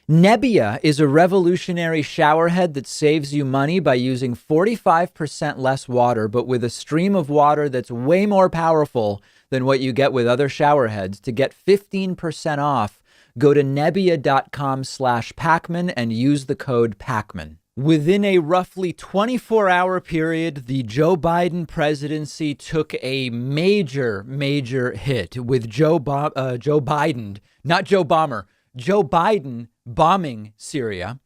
Nebbia is a revolutionary showerhead that saves you money by using 45% less water, but with a stream of water that's way more powerful than what you get with other showerheads. To get 15% off, go to nebbia.com/Pakman and use the code Pakman. Within a roughly 24-hour period, the Joe Biden presidency took a major hit with Joe Biden, not Joe Bomber, Joe Biden bombing Syria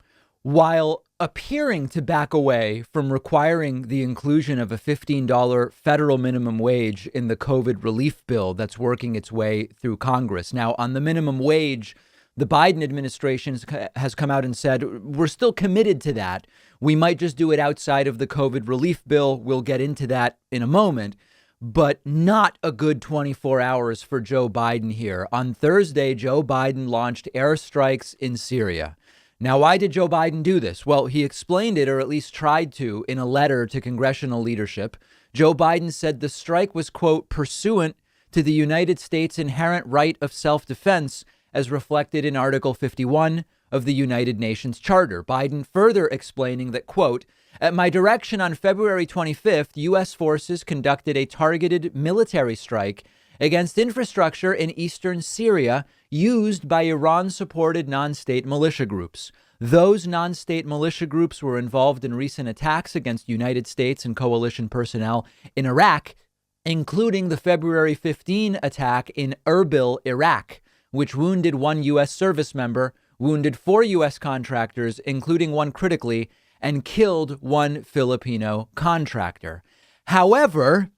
while appearing to back away from requiring the inclusion of a $15 federal minimum wage in the COVID relief bill that's working its way through Congress. Now, on the minimum wage, the Biden administration has come out and said, we're still committed to that. We might just do it outside of the COVID relief bill. We'll get into that in a moment. But not a good 24 hours for Joe Biden here. On Thursday, Joe Biden launched airstrikes in Syria. Now, why did Joe Biden do this? Well, he explained it, or at least tried to, in a letter to congressional leadership. Joe Biden said the strike was, quote, pursuant to the United States' inherent right of self-defense, as reflected in Article 51 of the United Nations Charter. Biden further explaining that, quote, at my direction on February 25th, U.S. forces conducted a targeted military strike against infrastructure in eastern Syria used by Iran-supported non-state militia groups. Those non-state militia groups were involved in recent attacks against United States and coalition personnel in Iraq, including the February 15 attack in Erbil, Iraq, which wounded one U.S. service member, wounded 4 U.S. contractors, including one critically, and killed one Filipino contractor. However,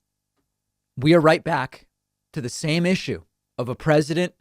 we are right back to the same issue of a president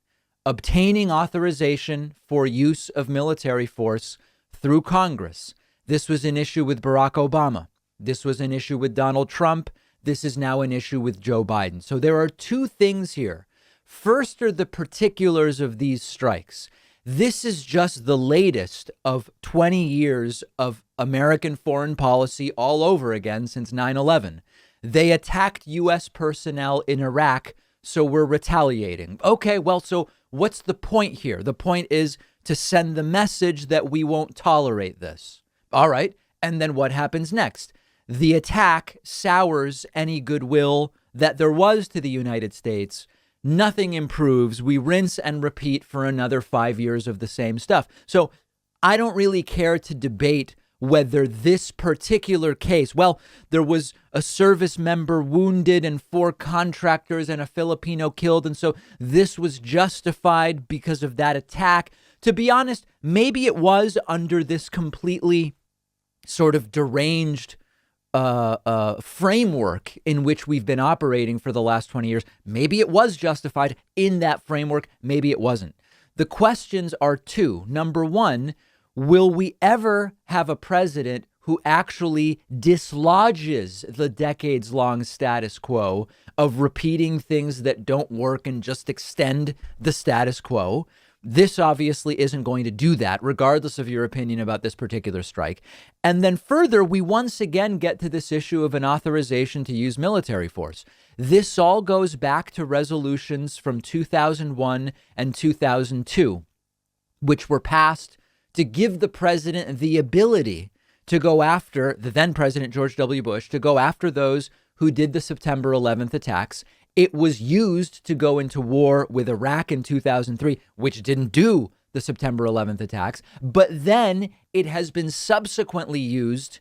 obtaining authorization for use of military force through Congress. This was an issue with Barack Obama. This was an issue with Donald Trump. This is now an issue with Joe Biden. So there are two things here. First are the particulars of these strikes. This is just the latest of 20 years of American foreign policy all over again since 9/11. They attacked U.S. personnel in Iraq, so we're retaliating. Okay, well, so what's the point here? The point is to send the message that we won't tolerate this. All right. And then what happens next? The attack sours any goodwill that there was to the United States. Nothing improves. We rinse and repeat for another 5 years of the same stuff. So I don't really care to debate whether this particular case, well, there was a service member wounded and 4 contractors and a Filipino killed. And so this was justified because of that attack. To be honest, maybe it was under this completely sort of deranged framework in which we've been operating for the last 20 years. Maybe it was justified in that framework. Maybe it wasn't. The questions are two. Number one, will we ever have a president who actually dislodges the decades-long status quo of repeating things that don't work and just extend the status quo? This obviously isn't going to do that, regardless of your opinion about this particular strike. And then further, we once again get to this issue of an authorization to use military force. This all goes back to resolutions from 2001 and 2002, which were passed to give the president the ability to go after the then President George W. Bush, to go after those who did the September 11th attacks. It was used to go into war with Iraq in 2003, which didn't do the September 11th attacks. But then it has been subsequently used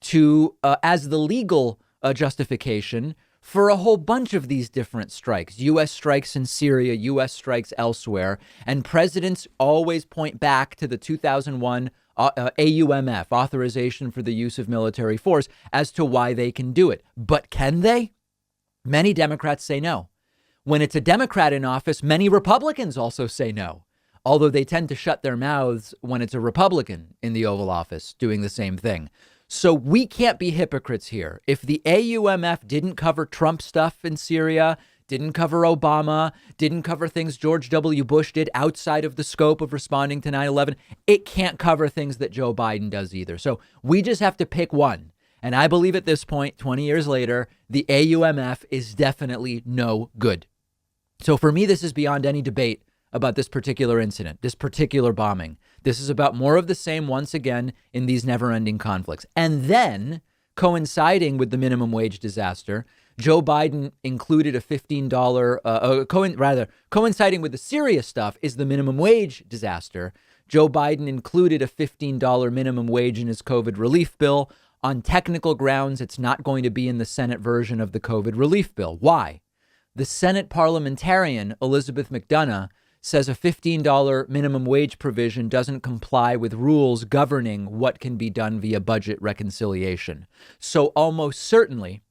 to as the legal justification for a whole bunch of these different strikes, U.S. strikes in Syria, U.S. strikes elsewhere. And presidents always point back to the 2001 AUMF, authorization for the use of military force, as to why they can do it. But can they? Many Democrats say no. When it's a Democrat in office, many Republicans also say no, although they tend to shut their mouths when it's a Republican in the Oval Office doing the same thing. So we can't be hypocrites here. If the AUMF didn't cover Trump stuff in Syria, didn't cover Obama, didn't cover things George W. Bush did outside of the scope of responding to 9/11, it can't cover things that Joe Biden does either. So we just have to pick one. And I believe at this point, 20 years later, the AUMF is definitely no good. So for me, this is beyond any debate about this particular incident, this particular bombing. This is about more of the same once again in these never-ending conflicts. And then, coinciding with the minimum wage disaster, Joe Biden included a $15, coinciding with the Syria stuff is the minimum wage disaster. Joe Biden included a $15 minimum wage in his COVID relief bill. On technical grounds, it's not going to be in the Senate version of the COVID relief bill. Why? The Senate parliamentarian, Elizabeth McDonough, says a $15 minimum wage provision doesn't comply with rules governing what can be done via budget reconciliation. So almost certainly,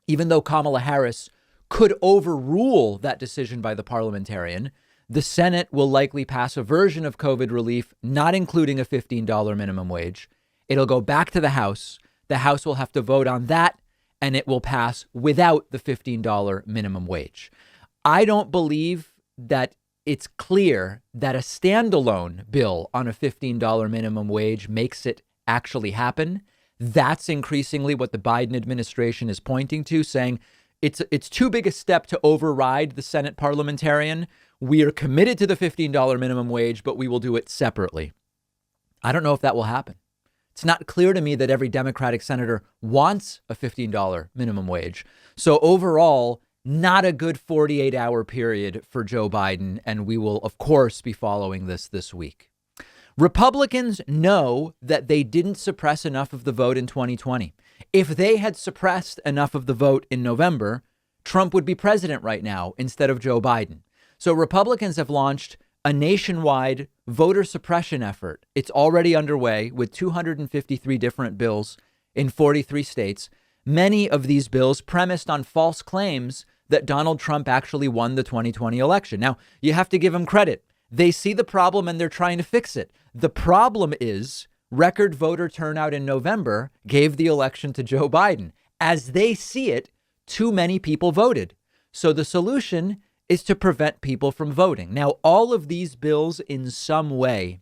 even though Kamala Harris could overrule that decision by the parliamentarian, the Senate will likely pass a version of COVID relief, not including a $15 minimum wage. It'll go back to the House. The House will have to vote on that, and it will pass without the $15 minimum wage. I don't believe that it's clear that a standalone bill on a $15 minimum wage makes it actually happen. That's increasingly what the Biden administration is pointing to, saying it's too big a step to override the Senate parliamentarian. We are committed to the $15 minimum wage, but we will do it separately. I don't know if that will happen. It's not clear to me that every Democratic senator wants a $15 minimum wage. So overall, not a good 48-hour period for Joe Biden. And we will, of course, be following this week. Republicans know that they didn't suppress enough of the vote in 2020. If they had suppressed enough of the vote in November, Trump would be president right now instead of Joe Biden. So Republicans have launched a nationwide voter suppression effort. It's already underway with 253 different bills in 43 states. Many of these bills premised on false claims that Donald Trump actually won the 2020 election. Now, you have to give them credit. They see the problem and they're trying to fix it. The problem is record voter turnout in November gave the election to Joe Biden. As they see it, too many people voted. So the solution is to prevent people from voting. Now, all of these bills in some way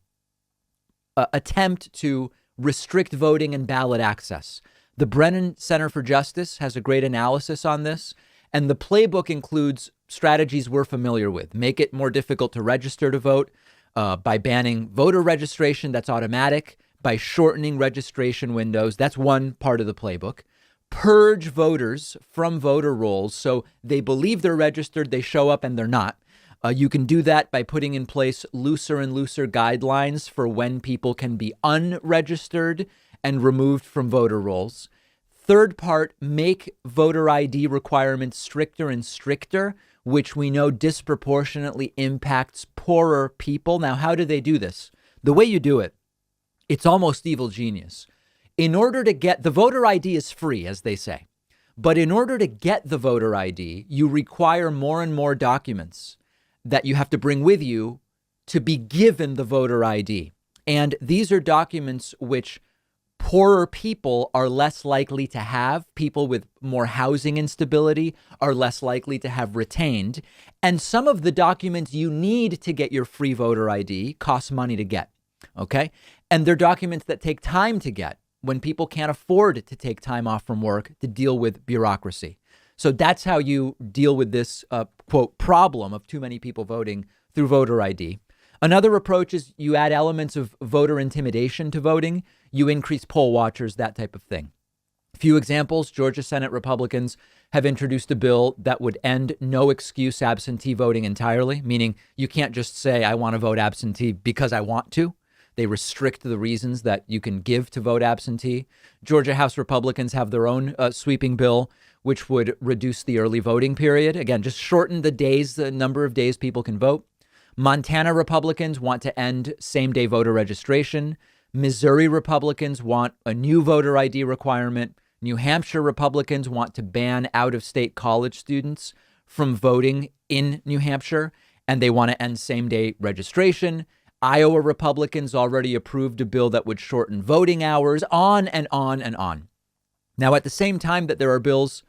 attempt to restrict voting and ballot access. The Brennan Center for Justice has a great analysis on this, and the playbook includes strategies we're familiar with. Make it more difficult to register to vote by banning voter registration. That's automatic. By shortening registration windows. That's one part of the playbook. Purge voters from voter rolls so they believe they're registered, they show up and they're not. You can do that by putting in place looser and looser guidelines for when people can be unregistered and removed from voter rolls. Third part, make voter ID requirements stricter and stricter, which we know disproportionately impacts poorer people. Now, how do they do this? The way you do it, it's almost evil genius. In order to get the voter ID is free, as they say. But in order to get the voter ID, you require more and more documents that you have to bring with you to be given the voter ID. And these are documents which poorer people are less likely to have. People with more housing instability are less likely to have retained. And some of the documents you need to get your free voter ID cost money to get. OK, and they're documents that take time to get when people can't afford to take time off from work to deal with bureaucracy. So that's how you deal with this, quote, problem of too many people voting through voter ID. Another approach is you add elements of voter intimidation to voting. You increase poll watchers, that type of thing. A few examples. Georgia Senate Republicans have introduced a bill that would end no excuse absentee voting entirely, meaning you can't just say, I want to vote absentee because I want to. They restrict the reasons that you can give to vote absentee. Georgia House Republicans have their own sweeping bill, which would reduce the early voting period. Again, just shorten the number of days people can vote. Montana Republicans want to end same-day voter registration. Missouri Republicans want a new voter ID requirement. New Hampshire Republicans want to ban out-of-state college students from voting in New Hampshire, and they want to end same-day registration. Iowa Republicans already approved a bill that would shorten voting hours, on and on and on. Now, at the same time that there are bills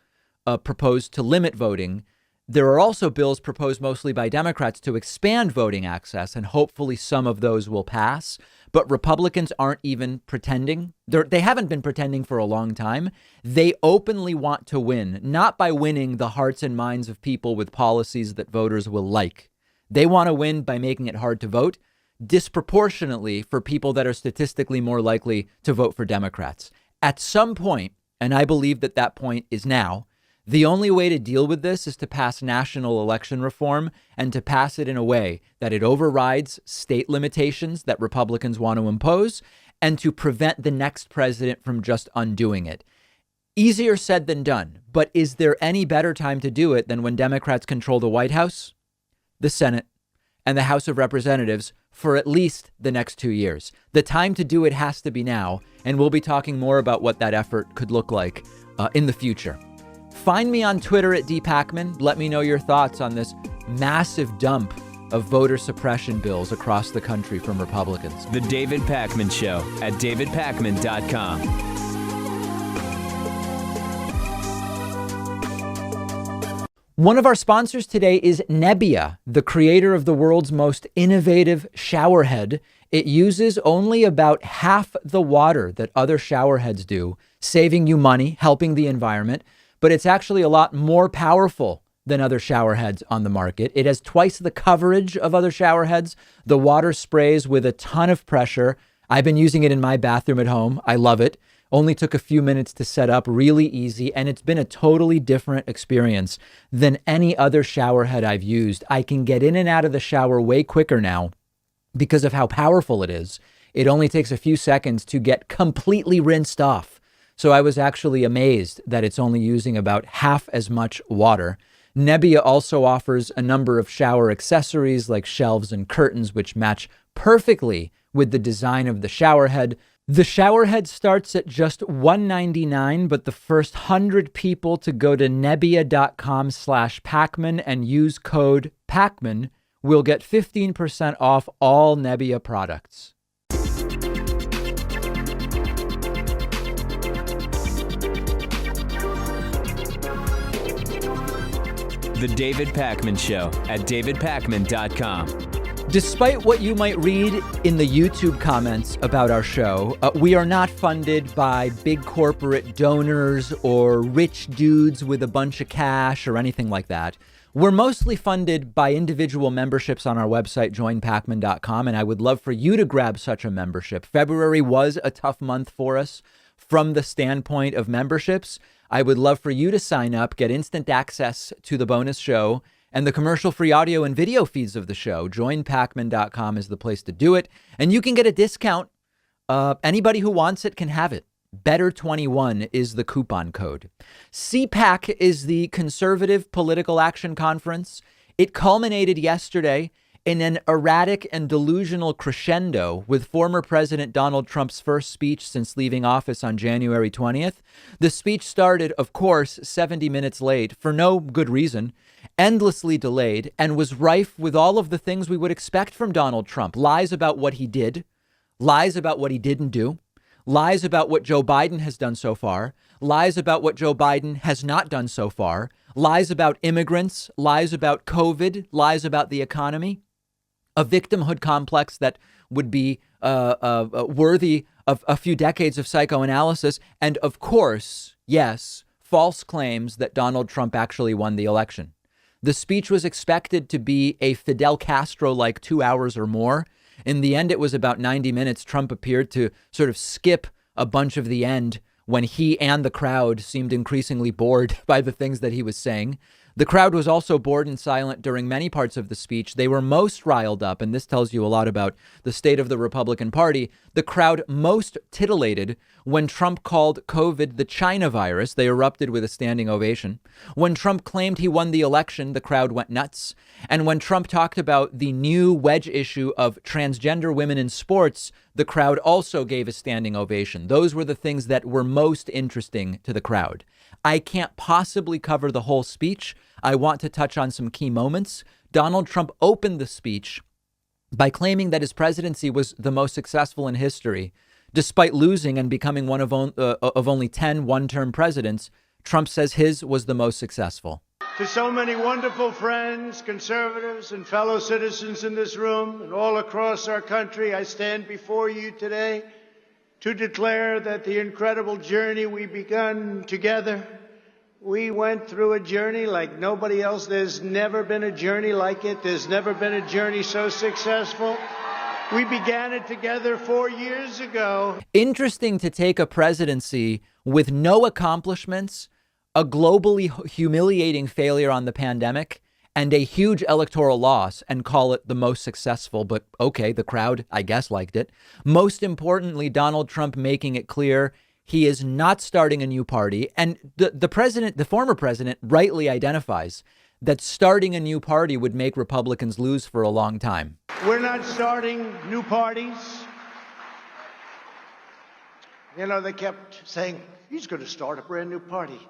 proposed to limit voting, there are also bills proposed mostly by Democrats to expand voting access, and hopefully some of those will pass. But Republicans aren't even pretending. They haven't been pretending for a long time. They openly want to win, not by winning the hearts and minds of people with policies that voters will like. They want to win by making it hard to vote. disproportionately for people that are statistically more likely to vote for Democrats. At some point, and I believe that that point is now, the only way to deal with this is to pass national election reform and to pass it in a way that it overrides state limitations that Republicans want to impose and to prevent the next president from just undoing it. Easier said than done, but is there any better time to do it than when Democrats control the White House, the Senate, and the House of Representatives for at least the next 2 years? The time to do it has to be now, and we'll be talking more about what that effort could look like in the future. Find me on Twitter at dpakman. Let me know your thoughts on this massive dump of voter suppression bills across the country from Republicans. The David Pakman Show at davidpakman.com. One of our sponsors today is Nebbia, the creator of the world's most innovative showerhead. It uses only about half the water that other showerheads do, saving you money, helping the environment, but it's actually a lot more powerful than other showerheads on the market. It has twice the coverage of other showerheads. The water sprays with a ton of pressure. I've been using it in my bathroom at home. I love it. Only took a few minutes to set up, really easy, and it's been a totally different experience than any other shower head I've used. I can get in and out of the shower way quicker now because of how powerful it is. It only takes a few seconds to get completely rinsed off. So I was actually amazed that it's only using about half as much water. Nebbia also offers a number of shower accessories like shelves and curtains, which match perfectly with the design of the shower head. The shower head starts at just $199, but the first 100 people to go to nebbia.com/Pakman and use code Pakman will get 15% off all Nebbia products. The David Pakman Show at davidpakman.com. Despite what you might read in the YouTube comments about our show, we are not funded by big corporate donors or rich dudes with a bunch of cash or anything like that. We're mostly funded by individual memberships on our website, joinpakman.com, and I would love for you to grab such a membership. February was a tough month for us from the standpoint of memberships. I would love for you to sign up, get instant access to the bonus show and the commercial-free audio and video feeds of the show. Joinpakman.com is the place to do it. And you can get a discount. Anybody who wants it can have it. Better21 is the coupon code. CPAC is the Conservative Political Action Conference. It culminated yesterday in an erratic and delusional crescendo with former President Donald Trump's first speech since leaving office on January 20th. The speech started, of course, 70 minutes late for no good reason, endlessly delayed, and was rife with all of the things we would expect from Donald Trump. Lies about what he did, lies about what he didn't do, lies about what Joe Biden has done so far, lies about what Joe Biden has not done so far, lies about immigrants, lies about COVID, lies about the economy. A victimhood complex that would be worthy of a few decades of psychoanalysis. And of course, yes, false claims that Donald Trump actually won the election. The speech was expected to be a Fidel Castro-like 2 hours or more. In the end, it was about 90 minutes. Trump appeared to sort of skip a bunch of the end when he and the crowd seemed increasingly bored by the things that he was saying. The crowd was also bored and silent during many parts of the speech. They were most riled up, and this tells you a lot about the state of the Republican Party. The crowd most titillated when Trump called COVID the China virus. They erupted with a standing ovation. When Trump claimed he won the election, the crowd went nuts. And when Trump talked about the new wedge issue of transgender women in sports, the crowd also gave a standing ovation. Those were the things that were most interesting to the crowd. I can't possibly cover the whole speech. I want to touch on some key moments. Donald Trump opened the speech by claiming that his presidency was the most successful in history. Despite losing and becoming one of only 10 one-term presidents, Trump says his was the most successful. To so many wonderful friends, conservatives, and fellow citizens in this room and all across our country, I stand before you today to declare that the incredible journey we begun together, we went through a journey like nobody else. There's never been a journey like it. There's never been a journey so successful. We began it together 4 years ago. Interesting to take a presidency with no accomplishments, a globally humiliating failure on the pandemic, and a huge electoral loss and call it the most successful. But okay, the crowd, I guess, liked it. Most importantly, Donald Trump making it clear he is not starting a new party. And the former president, rightly identifies that starting a new party would make Republicans lose for a long time. We're not starting new parties. You know, they kept saying, he's going to start a brand new party.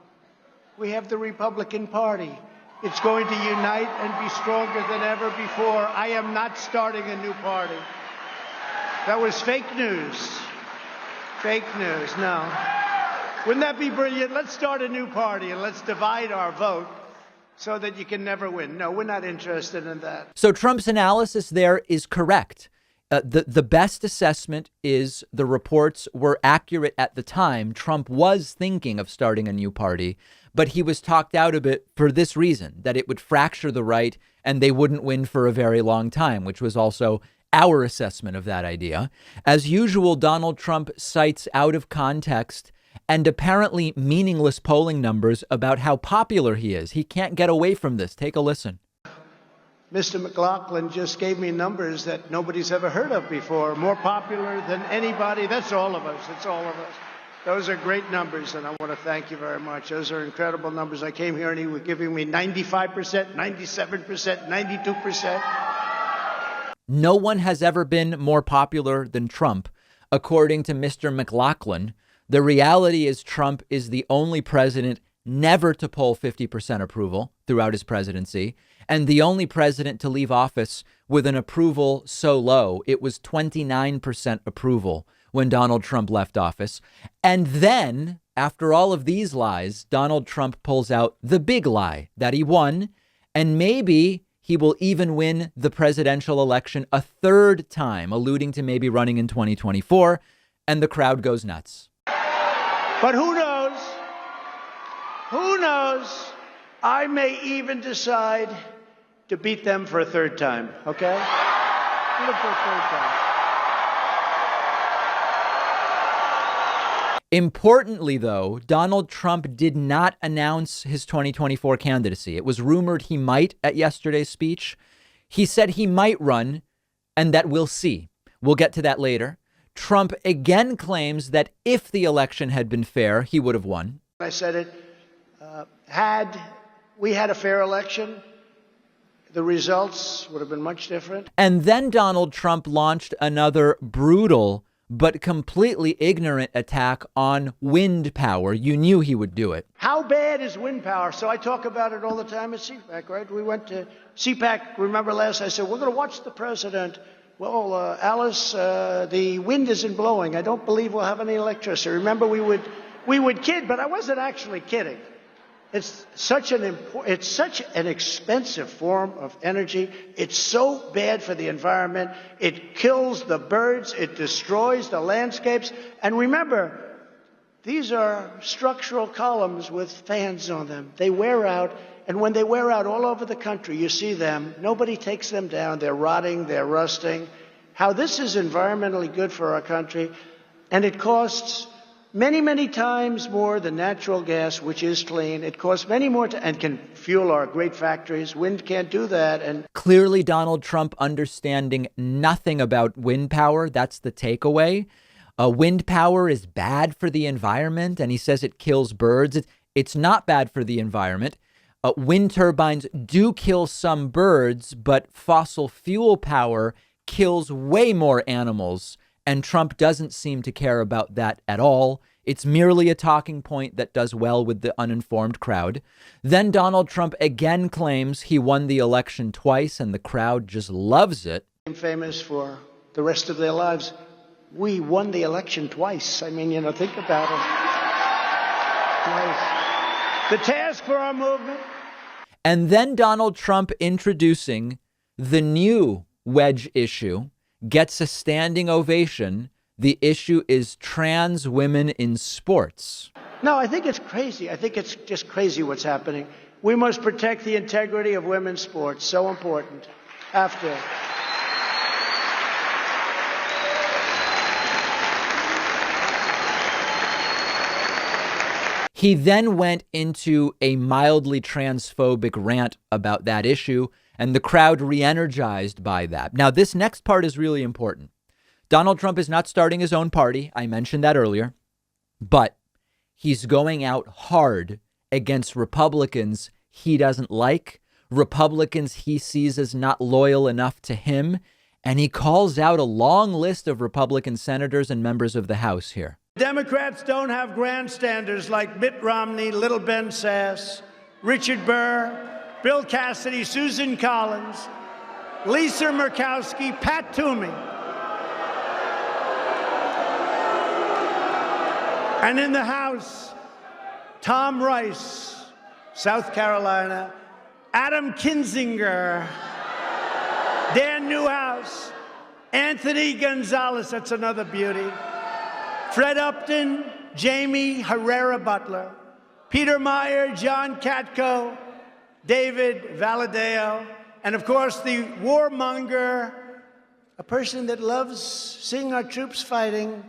We have the Republican Party. It's going to unite and be stronger than ever before. I am not starting a new party. That was fake news. Fake news, no. Wouldn't that be brilliant? Let's start a new party and let's divide our vote so that you can never win. No, we're not interested in that. So Trump's analysis there is correct. The best assessment is the reports were accurate at the time. Trump was thinking of starting a new party, but he was talked out of it for this reason, that it would fracture the right and they wouldn't win for a very long time, which was also our assessment of that idea. As usual, Donald Trump cites out of context and apparently meaningless polling numbers about how popular he is. He can't get away from this. Take a listen. Mr. McLaughlin just gave me numbers that nobody's ever heard of before. More popular than anybody. That's all of us. It's all of us. Those are great numbers, and I want to thank you very much. Those are incredible numbers. I came here and he was giving me 95%, 97%, 92%. No one has ever been more popular than Trump, according to Mr. McLaughlin. The reality is Trump is the only president never to poll 50% approval throughout his presidency, and the only president to leave office with an approval so low. It was 29% approval when Donald Trump left office. And then, after all of these lies, Donald Trump pulls out the big lie that he won, and maybe he will even win the presidential election a third time, alluding to maybe running in 2024, and the crowd goes nuts. But who knows? Who knows? I may even decide to beat them for a third time, okay? Beat them for a third time. Importantly, though, Donald Trump did not announce his 2024 candidacy. It was rumored he might at yesterday's speech. He said he might run and that we'll see. We'll get to that later. Trump again claims that if the election had been fair, he would have won. I said it. Had we had a fair election, the results would have been much different. And then Donald Trump launched another brutal but completely ignorant attack on wind power. You knew he would do it. How bad is wind power? So I talk about it all the time at CPAC, right? We went to CPAC, remember last, I said, we're going to watch the president. Well, Alice, the wind isn't blowing. I don't believe we'll have any electricity. Remember, we would kid, but I wasn't actually kidding. It's such an expensive form of energy. It's so bad for the environment. It kills the birds. It destroys the landscapes. And remember, these are structural columns with fans on them. They wear out. And when they wear out all over the country, you see them. Nobody takes them down. They're rotting. They're rusting. How this is environmentally good for our country. And it costs many, many times more than natural gas, which is clean. It costs many more and can fuel our great factories. Wind can't do that. And clearly, Donald Trump understanding nothing about wind power. That's the takeaway. Wind power is bad for the environment, and he says it kills birds. It's not bad for the environment. Wind turbines do kill some birds, but fossil fuel power kills way more animals. And Trump doesn't seem to care about that at all. It's merely a talking point that does well with the uninformed crowd. Then Donald Trump again claims he won the election twice and the crowd just loves it. I'm famous for the rest of their lives. We won the election twice. I mean, think about it. Twice. The task for our movement. And then Donald Trump introducing the new wedge issue gets a standing ovation. The issue is trans women in sports. No, I think it's crazy. I think it's just crazy what's happening. We must protect the integrity of women's sports. So important. Have to. He then went into a mildly transphobic rant about that issue, and the crowd re-energized by that. Now, this next part is really important. Donald Trump is not starting his own party. I mentioned that earlier, but he's going out hard against Republicans he doesn't like, Republicans he sees as not loyal enough to him, and he calls out a long list of Republican senators and members of the House here. Democrats don't have grandstanders like Mitt Romney, Little Ben Sass, Richard Burr, Bill Cassidy, Susan Collins, Lisa Murkowski, Pat Toomey. And in the House, Tom Rice, South Carolina, Adam Kinzinger, Dan Newhouse, Anthony Gonzalez, that's another beauty, Fred Upton, Jamie Herrera Butler, Peter Meyer, John Katko, David Valadeo, and of course the warmonger, a person that loves seeing our troops fighting,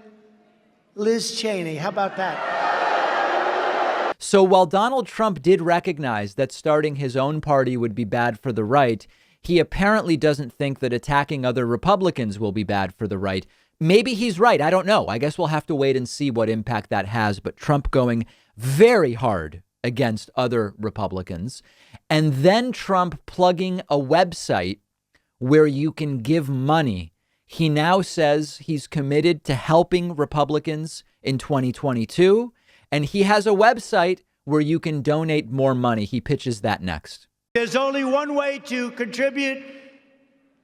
Liz Cheney. How about that? So while Donald Trump did recognize that starting his own party would be bad for the right, he apparently doesn't think that attacking other Republicans will be bad for the right. Maybe he's right. I don't know. I guess we'll have to wait and see what impact that has. But Trump going very hard against other Republicans, and then Trump plugging a website where you can give money. He now says he's committed to helping Republicans in 2022, and he has a website where you can donate more money. He pitches that next. There's only one way to contribute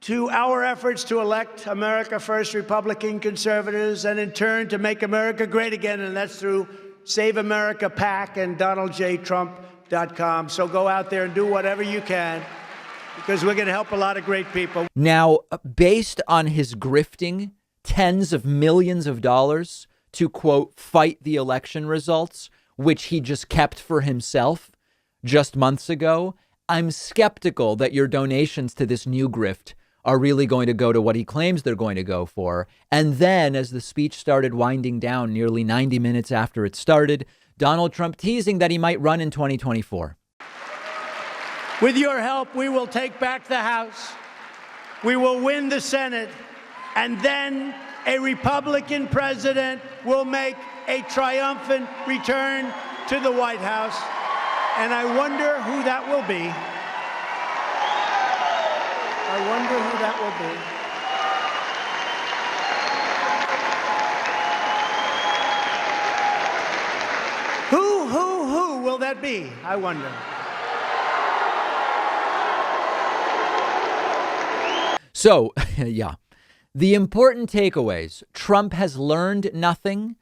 to our efforts to elect America First Republican conservatives and in turn to make America great again, and that's through Save America PAC and DonaldJTrump.com. So go out there and do whatever you can, because we're going to help a lot of great people. Now, based on his grifting tens of millions of dollars to, quote, fight the election results, which he just kept for himself just months ago, I'm skeptical that your donations to this new grift are really going to go to what he claims they're going to go for. And then as the speech started winding down nearly 90 minutes after it started, Donald Trump teasing that he might run in 2024. With your help, we will take back the House. We will win the Senate. And then a Republican president will make a triumphant return to the White House. And I wonder who that will be. I wonder who that will be. Who will that be? I wonder. So, yeah, the important takeaways. Trump has learned nothing.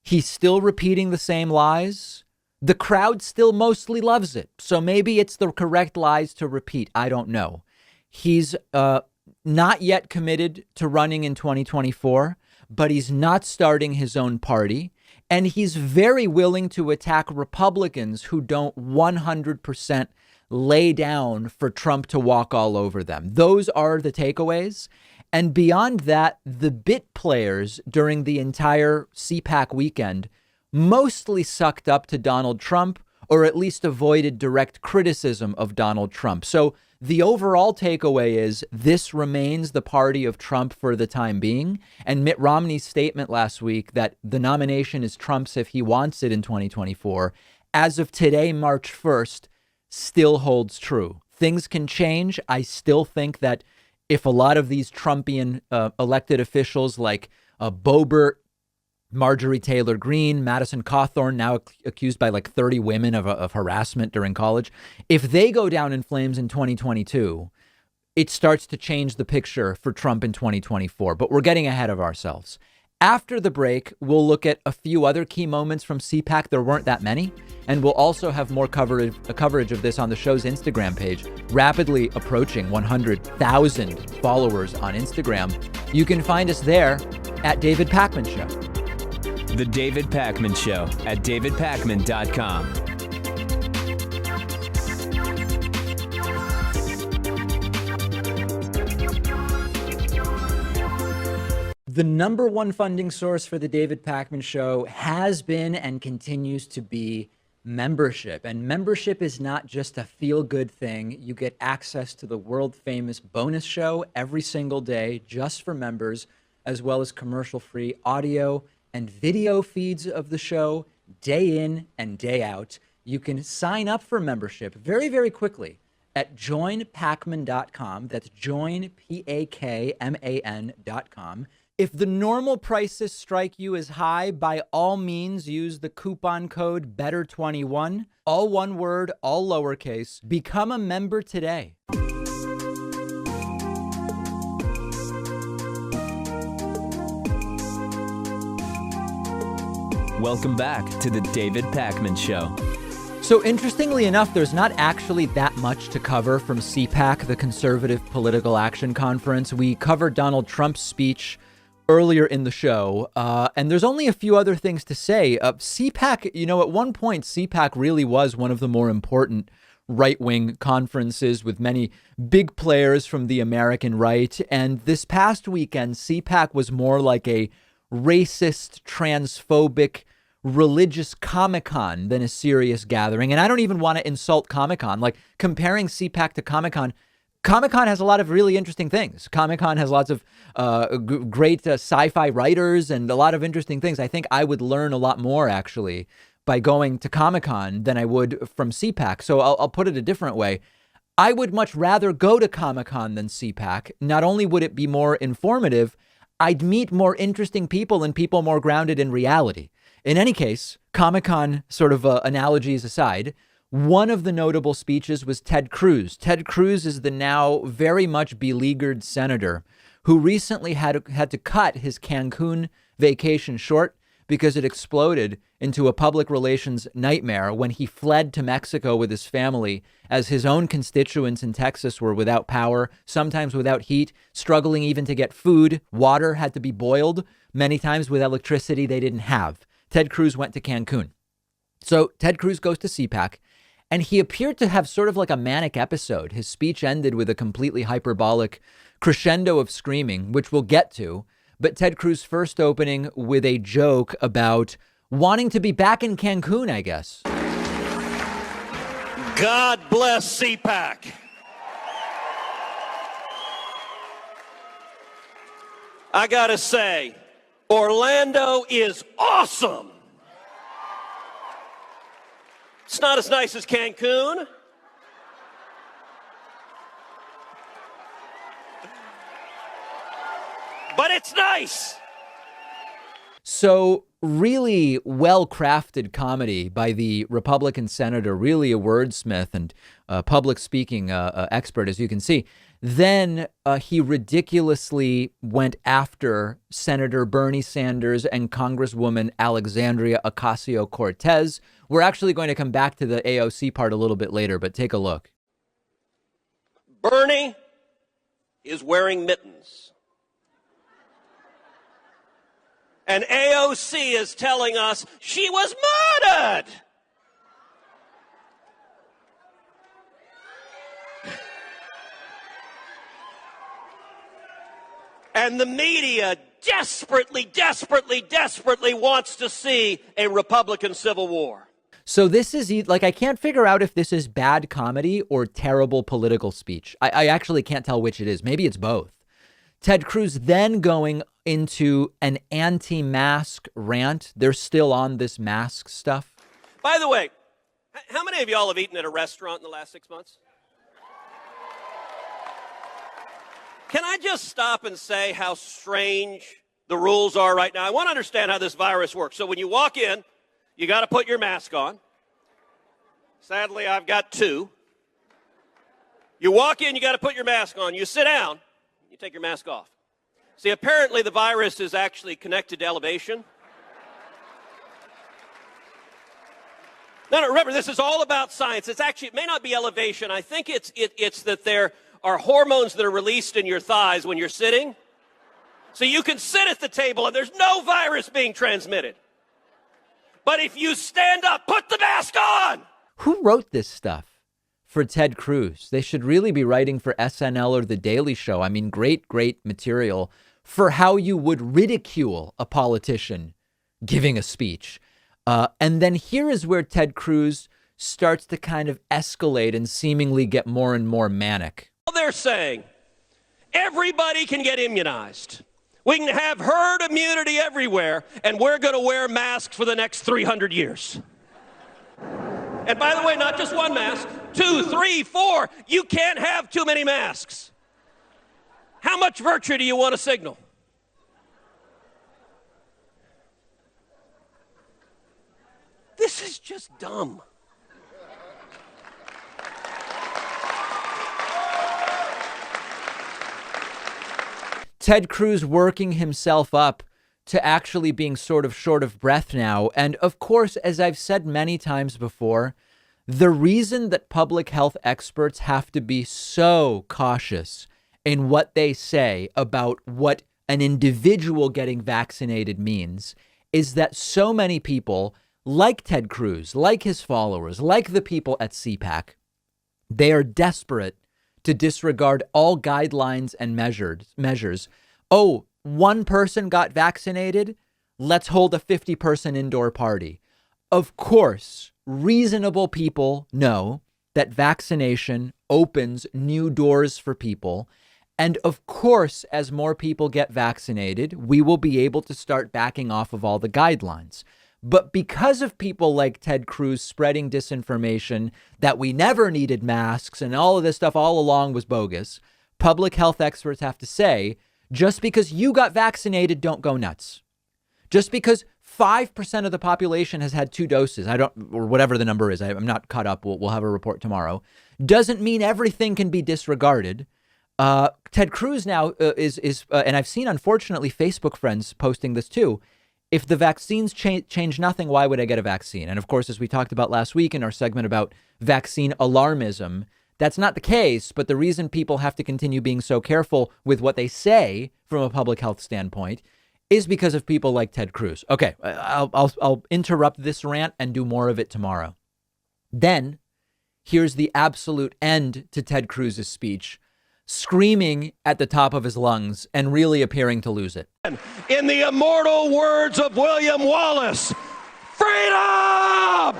He's still repeating the same lies. The crowd still mostly loves it. So maybe it's the correct lies to repeat. I don't know. He's not yet committed to running in 2024, but he's not starting his own party. And he's very willing to attack Republicans who don't 100% lay down for Trump to walk all over them. Those are the takeaways. And beyond that, the bit players during the entire CPAC weekend mostly sucked up to Donald Trump, or at least avoided direct criticism of Donald Trump. So the overall takeaway is this remains the party of Trump for the time being. And Mitt Romney's statement last week that the nomination is Trump's if he wants it in 2024, as of today, March 1st, still holds true. Things can change. I still think that if a lot of these Trumpian elected officials like Boebert, Marjorie Taylor Greene, Madison Cawthorn, now accused by like 30 women of harassment during college, if they go down in flames in 2022, it starts to change the picture for Trump in 2024. But we're getting ahead of ourselves. After the break, we'll look at a few other key moments from CPAC. There weren't that many. And we'll also have more coverage of this on the show's Instagram page, rapidly approaching 100,000 followers on Instagram. You can find us there at David Pakman Show. The David Pakman Show at davidpakman.com. The number one funding source for the David Pakman Show has been and continues to be membership. And membership is not just a feel-good thing. You get access to the world-famous bonus show every single day just for members, as well as commercial-free audio and video feeds of the show day in and day out. You can sign up for membership very, very quickly at joinpakman.com. That's joinpakman.com. If the normal prices strike you as high, by all means use the coupon code BETTER21, all one word, all lowercase. Become a member today. Welcome back to the David Pakman Show. So interestingly enough, there's not actually that much to cover from CPAC, the Conservative Political Action Conference. We covered Donald Trump's speech earlier in the show, and there's only a few other things to say. CPAC, at one point, CPAC really was one of the more important right-wing conferences with many big players from the American right. And this past weekend, CPAC was more like a racist, transphobic, religious Comic-Con than a serious gathering. And I don't even want to insult Comic-Con. Like, comparing CPAC to Comic-Con, Comic-Con has a lot of really interesting things. Comic-Con has lots of great sci-fi writers and a lot of interesting things. I think I would learn a lot more, actually, by going to Comic-Con than I would from CPAC. So I'll put it a different way. I would much rather go to Comic-Con than CPAC. Not only would it be more informative, I'd meet more interesting people and people more grounded in reality. In any case, Comic-Con sort of analogies aside, one of the notable speeches was Ted Cruz. Ted Cruz is the now very much beleaguered senator who recently had to cut his Cancun vacation short because it exploded into a public relations nightmare when he fled to Mexico with his family as his own constituents in Texas were without power, sometimes without heat, struggling even to get food. Water had to be boiled many times with electricity they didn't have. Ted Cruz went to Cancun. So Ted Cruz goes to CPAC, and he appeared to have sort of like a manic episode. His speech ended with a completely hyperbolic crescendo of screaming, which we'll get to. But Ted Cruz first opening with a joke about wanting to be back in Cancun, I guess. God bless CPAC. I gotta say, Orlando is awesome. It's not as nice as Cancun. But it's nice. So really well-crafted comedy by the Republican senator, really a wordsmith and public speaking expert, as you can see. Then he ridiculously went after Senator Bernie Sanders and Congresswoman Alexandria Ocasio-Cortez. We're actually going to come back to the AOC part a little bit later, but take a look. Bernie is wearing mittens. And AOC is telling us she was murdered. And the media desperately wants to see a Republican civil war. So this is like, I can't figure out if this is bad comedy or terrible political speech. I actually can't tell which it is. Maybe it's both. Ted Cruz then going into an anti-mask rant. They're still on this mask stuff. By the way, how many of y'all have eaten at a restaurant in the last 6 months? Can I just stop and say how strange the rules are right now? I want to understand how this virus works. So when you walk in, you got to put your mask on. Sadly, I've got two. You walk in, you got to put your mask on. You sit down, you take your mask off. See, apparently the virus is actually connected to elevation. No, remember, this is all about science. It's actually, it may not be elevation. I think it's that there are hormones that are released in your thighs when you're sitting. So you can sit at the table and there's no virus being transmitted. But if you stand up, put the mask on. Who wrote this stuff for Ted Cruz? They should really be writing for SNL or The Daily Show. I mean, great material for how you would ridicule a politician giving a speech. And then here is where Ted Cruz starts to kind of escalate and seemingly get more and more manic. They're saying everybody can get immunized. We can have herd immunity everywhere, and we're going to wear masks for the next 300 years. And by the way, not just one mask, 2, 3, 4. You can't have too many masks. How much virtue do you want to signal? This is just dumb. Ted Cruz working himself up to actually being sort of short of breath now. And of course, as I've said many times before, the reason that public health experts have to be so cautious in what they say about what an individual getting vaccinated means is that so many people, like Ted Cruz, like his followers, like the people at CPAC, they are desperate to disregard all guidelines and measures. Oh, one person got vaccinated. Let's hold a 50-person indoor party. Of course, reasonable people know that vaccination opens new doors for people. And of course, as more people get vaccinated, we will be able to start backing off of all the guidelines. But because of people like Ted Cruz spreading disinformation that we never needed masks and all of this stuff all along was bogus, public health experts have to say, just because you got vaccinated, don't go nuts. Just because 5% of the population has had 2 doses, or whatever the number is, I'm not caught up, we'll have a report tomorrow, doesn't mean everything can be disregarded. Ted Cruz now is and I've seen, unfortunately, Facebook friends posting this too. If the vaccines change nothing, why would I get a vaccine? And of course, as we talked about last week in our segment about vaccine alarmism, that's not the case. But the reason people have to continue being so careful with what they say from a public health standpoint is because of people like Ted Cruz. Okay, I'll interrupt this rant and do more of it tomorrow. Then here's the absolute end to Ted Cruz's speech, screaming at the top of his lungs and really appearing to lose it. In the immortal words of William Wallace, freedom!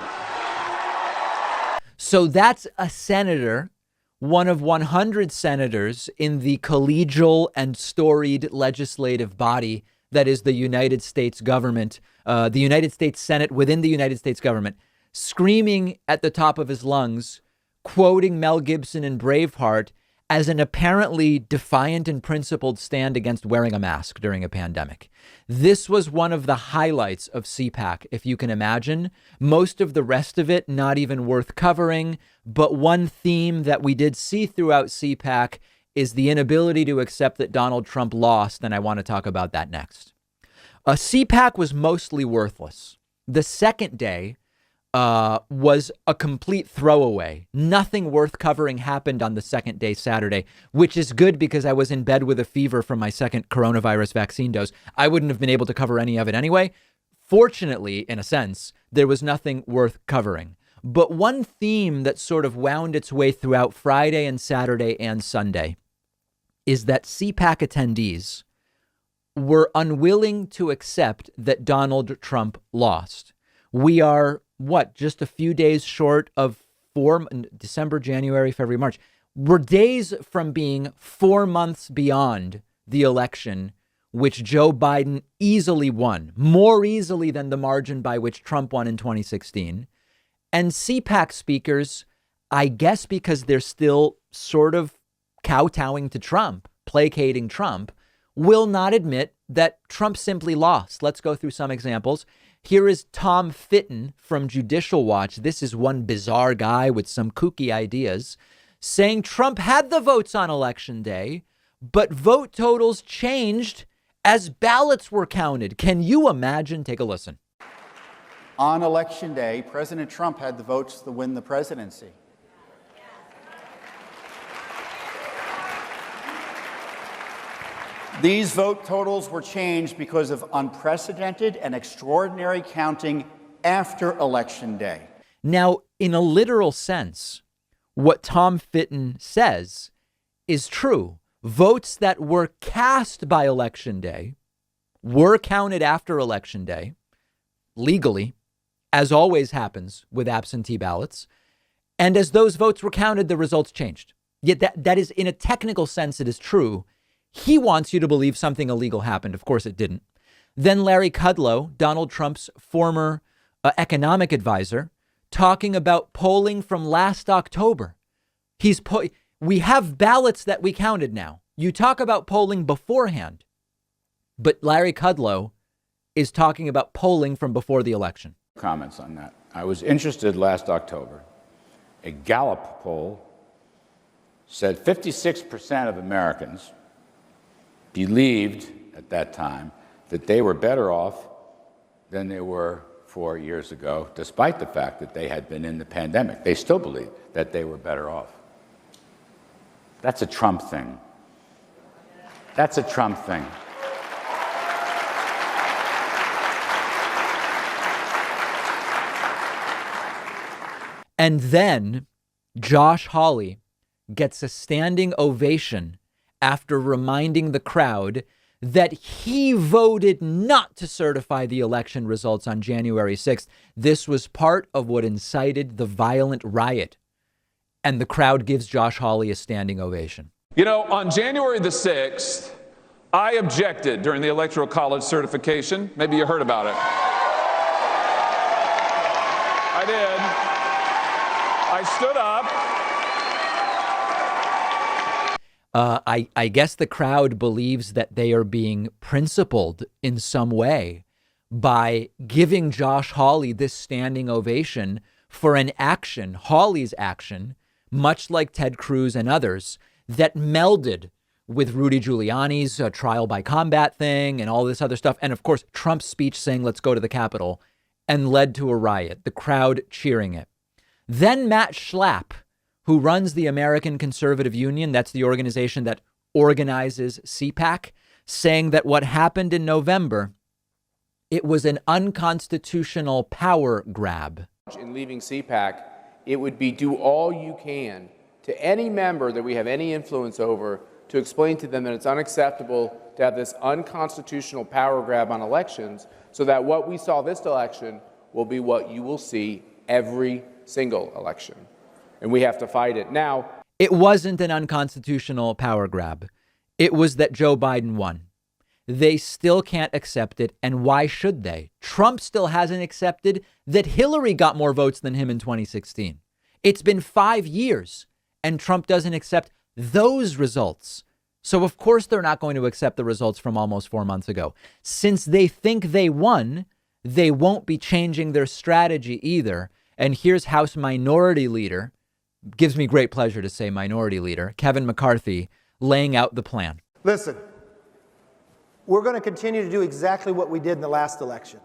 So that's a senator, one of 100 senators in the collegial and storied legislative body that is the United States government, the United States Senate within the United States government, screaming at the top of his lungs, quoting Mel Gibson in Braveheart as an apparently defiant and principled stand against wearing a mask during a pandemic. This was one of the highlights of CPAC, if you can imagine. Most of the rest of it, not even worth covering. But one theme that we did see throughout CPAC is the inability to accept that Donald Trump lost, and I want to talk about that next. CPAC was mostly worthless. The second day was a complete throwaway. Nothing worth covering happened on the second day, Saturday, which is good because I was in bed with a fever from my second coronavirus vaccine dose. I wouldn't have been able to cover any of it anyway. Fortunately, in a sense, there was nothing worth covering. But one theme that sort of wound its way throughout Friday and Saturday and Sunday is that CPAC attendees were unwilling to accept that Donald Trump lost. We are just a few days short of December, January, February, March. We're days from being 4 months beyond the election, which Joe Biden easily won, more easily than the margin by which Trump won in 2016. And CPAC speakers, I guess because they're still sort of kowtowing to Trump, placating Trump, will not admit that Trump simply lost. Let's go through some examples. Here is Tom Fitton from Judicial Watch. This is one bizarre guy with some kooky ideas saying Trump had the votes on election day, but vote totals changed as ballots were counted. Can you imagine? Take a listen. On election day, President Trump had the votes to win the presidency. These vote totals were changed because of unprecedented and extraordinary counting after Election Day. Now, in a literal sense, what Tom Fitton says is true. votes that were cast by Election Day were counted after Election Day, legally, as always happens with absentee ballots. And as those votes were counted, the results changed. Yet that is, in a technical sense, it is true. He wants you to believe something illegal happened. Of course, it didn't. Then Larry Kudlow, Donald Trump's former economic advisor, talking about polling from last October. We have ballots that we counted now. You talk about polling beforehand, but Larry Kudlow is talking about polling from before the election. Comments on that. I was interested last October. A Gallup poll said 56% of Americans believed at that time that they were better off than they were 4 years ago, despite the fact that they had been in the pandemic. They still believed that they were better off. That's a Trump thing. That's a Trump thing. And then Josh Hawley gets a standing ovation after reminding the crowd that he voted not to certify the election results on January 6th. This was part of what incited the violent riot. And the crowd gives Josh Hawley a standing ovation. You know, on January the 6th, I objected during the Electoral College certification. Maybe you heard about it. I did. I stood up. I guess the crowd believes that they are being principled in some way by giving Josh Hawley this standing ovation for an action, Hawley's action, much like Ted Cruz and others, that melded with Rudy Giuliani's trial by combat thing and all this other stuff. And of course, Trump's speech saying, let's go to the Capitol, and led to a riot, the crowd cheering it. Then Matt Schlapp, who runs the American Conservative Union, that's the organization that organizes CPAC, saying that what happened in November, it was an unconstitutional power grab. In leaving CPAC, it would be do all you can to any member that we have any influence over to explain to them that it's unacceptable to have this unconstitutional power grab on elections, so that what we saw this election will be what you will see every single election. And we have to fight it. Now, it wasn't an unconstitutional power grab. It was that Joe Biden won. They still can't accept it. And why should they? Trump still hasn't accepted that Hillary got more votes than him in 2016. It's been 5 years and Trump doesn't accept those results. So of course they're not going to accept the results from almost 4 months ago. Since they think they won, they won't be changing their strategy either. And here's House Minority Leader, gives me great pleasure to say Minority Leader, Kevin McCarthy, laying out the plan. Listen, we're going to continue to do exactly what we did in the last election.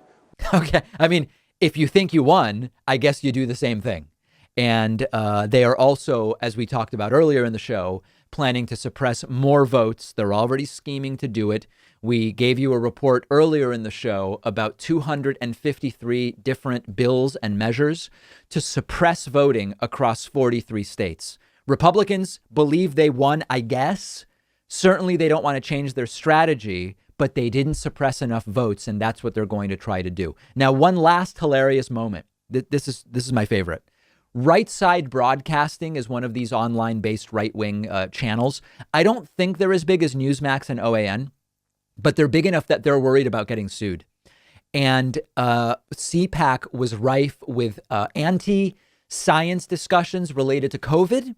Okay. I mean, if you think you won, I guess you do the same thing. And they are also, as we talked about earlier in the show, planning to suppress more votes. They're already scheming to do it. We gave you a report earlier in the show about 253 different bills and measures to suppress voting across 43 states. Republicans believe they won, I guess. Certainly they don't want to change their strategy, but they didn't suppress enough votes, and that's what they're going to try to do. Now, one last hilarious moment. This is my favorite. Right Side Broadcasting is one of these online-based right-wing channels. I don't think they're as big as Newsmax and OAN, but they're big enough that they're worried about getting sued. And CPAC was rife with anti-science discussions related to COVID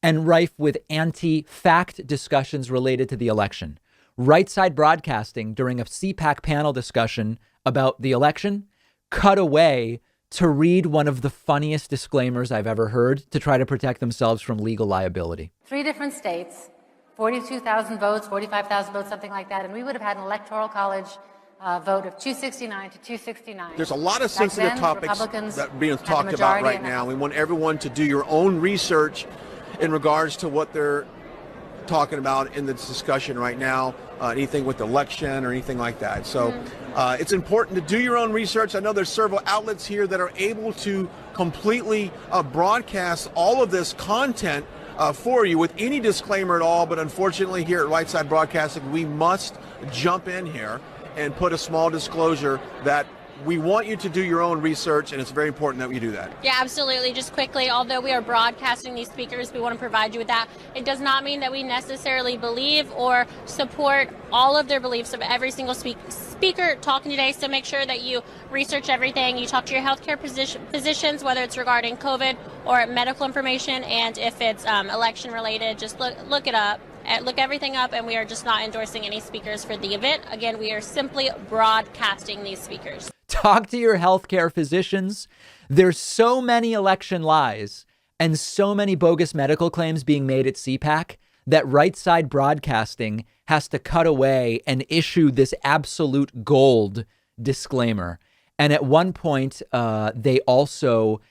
and rife with anti-fact discussions related to the election. Right Side Broadcasting, during a CPAC panel discussion about the election, cut away to read one of the funniest disclaimers I've ever heard to try to protect themselves from legal liability. 3 different states, 42,000 votes, 45,000 votes, something like that, and we would have had an electoral college vote of 269 to 269. There's a lot of sensitive topics that are being talked about right now. We want everyone to do your own research in regards to what they're talking about in this discussion right now, anything with the election or anything like that. So it's important to do your own research. I know there's several outlets here that are able to completely broadcast all of this content for you with any disclaimer at all, but unfortunately here at Right Side Broadcasting, we must jump in here and put a small disclosure that we want you to do your own research, and it's very important that you do that. Yeah, absolutely. Just quickly, although we are broadcasting these speakers, we want to provide you with that. It does not mean that we necessarily believe or support all of their beliefs of every single speaker talking today, so make sure that you research everything. You talk to your healthcare physicians, whether it's regarding COVID or medical information, and if it's election related, just look it up. Look everything up, and we are just not endorsing any speakers for the event. Again, we are simply broadcasting these speakers. Talk to your healthcare physicians. There's so many election lies and so many bogus medical claims being made at CPAC that Right Side Broadcasting has to cut away and issue this absolute gold disclaimer. And at one point, they also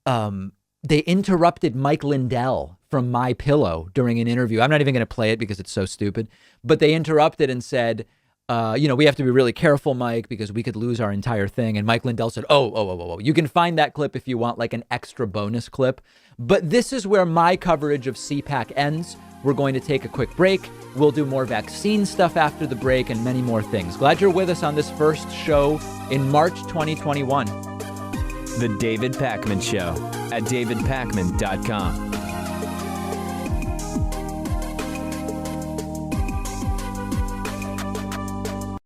they interrupted Mike Lindell from My Pillow during an interview. I'm not even going to play it because it's so stupid, but they interrupted and said, we have to be really careful, Mike, because we could lose our entire thing. And Mike Lindell said, oh, you can find that clip if you want like an extra bonus clip. But this is where my coverage of CPAC ends. We're going to take a quick break. We'll do more vaccine stuff after the break and many more things. Glad you're with us on this first show in March 2021. The David Pakman Show at davidpakman.com.